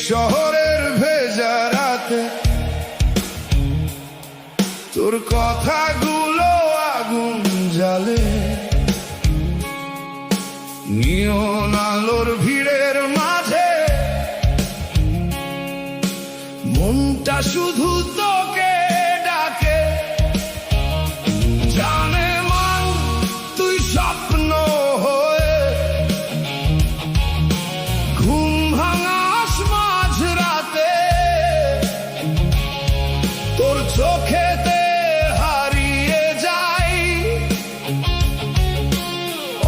শহরের ভেজা রাতে তোর কথাগুলো আগুন জ্বালে, নিয়ন আলোর ভিড়ের মাঝে মনটা শুধু তোকে ডাকে। জানে মান তুই স্বপ্ন হয়ে ঘুম ভাঙাস মাঝ রাতে, তোর চোখেতে হারিয়ে যাই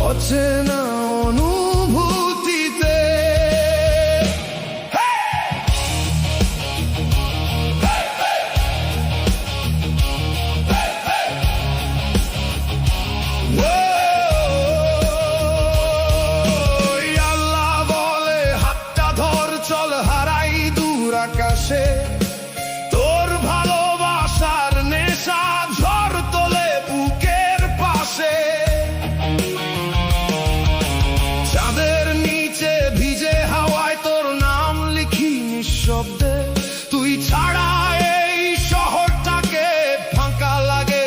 অচেনা অনুভূতিতে। আল্লাহ বলে হাতটা ধর, চল হারাই দূর আকাশে, তোর ভালোবাসার নেশা ঝড় তোলে বুকের পাশে। চাঁদের নিচে ভিজে হাওয়ায় তোর নাম লিখি নিঃশব্দে, তুই ছাড়া এই শহরটাকে ফাঁকা লাগে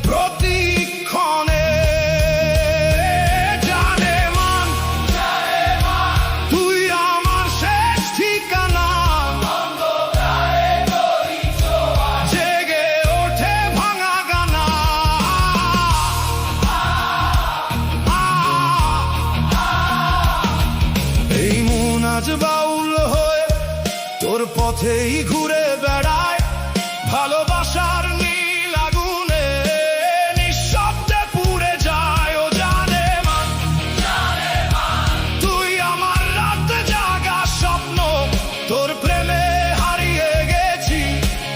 প্রতিক্ষণে। জানে মান তুই আমার শেষ ঠিকানা, জেগে ওঠে ভাঙা গানা। এই মন আজ বাউল হয়ে তোর পথেই ঘুরে বেড়ায়, ভালোবাসার নীল আগুনে নিঃশব্দে পুড়ে যায়। ও জানে মান তুই আমার রাত জাগা স্বপ্ন, তোর প্রেমে হারিয়ে গেছি,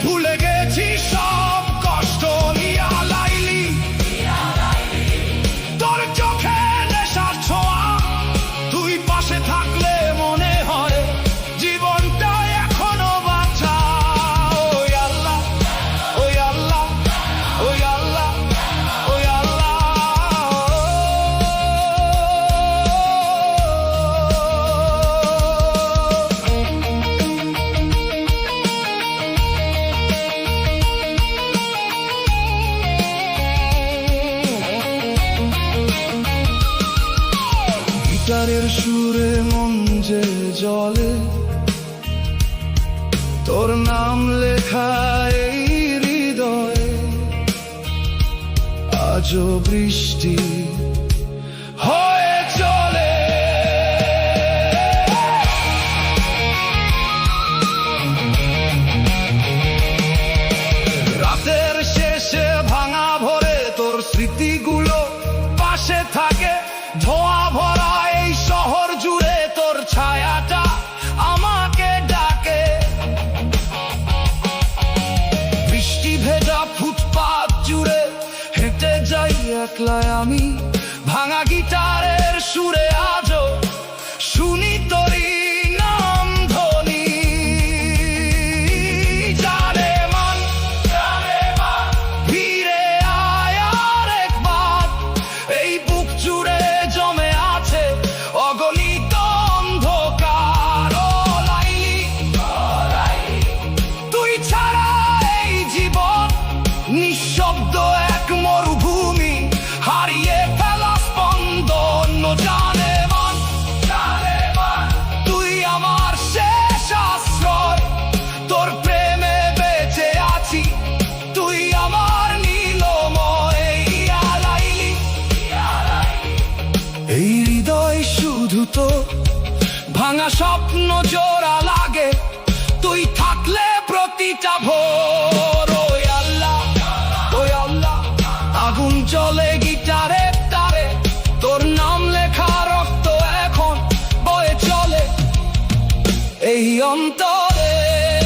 ভুলে গেছি সব কষ্ট। ইয়া লাইলি তোর চোখে নেশার ছোঁয়া, তুই পাশে থাকলে মনে হয় জীবনটা এখনো বাঁচা। ওই আল্লাহ, ওই আল্লাহ, ওই আল্লাহ, ওই আল্লাহ। গিটারের সুরে মন যে জলে, তোর নাম লেখা এই হৃদয়ে, আজও বৃষ্টি হয়ে চলে। রাতের শেষে ভাঙা ভরে তোর স্মৃতিগুলো পাশে থাকে, ধোঁয়া ভরা এই শহর জুড়ে তোর ছায়াটা আমাকে ডাকে। বৃষ্টি ভেজা ফুটপাত জুড়ে হেঁটে যাই একলায় আমি, ভাঙা গিটারের সুরে আজও শুনি তোরই নাম ধ্বনি। জানে মান ফিরে আয় আর একবার, এই বুক জুড়ে জমে আছে অগণিত অন্ধকার। ও লাইলি তুই ছাড়া এই জীবন নিঃশব্দ এক মরুভূমি, হারিয়ে ফেলা স্পন্দন। জানে মান তুই আমার শেষ আশ্রয়, তোর প্রেমে বেঁচে আছি, তুই আমার নীলময়। ইয়া লাইলি এই হৃদয় শুধু তো ভাঙা স্বপ্ন জোড়া লাগে, তুই থাকলে প্রতিটা ভোর। ওই আল্লাহ, ওই আল্লাহ, আগুন জ্বলে গিটারের তারে, তোর নাম লেখা রক্ত এখন বয়ে চলে এই অন্তর।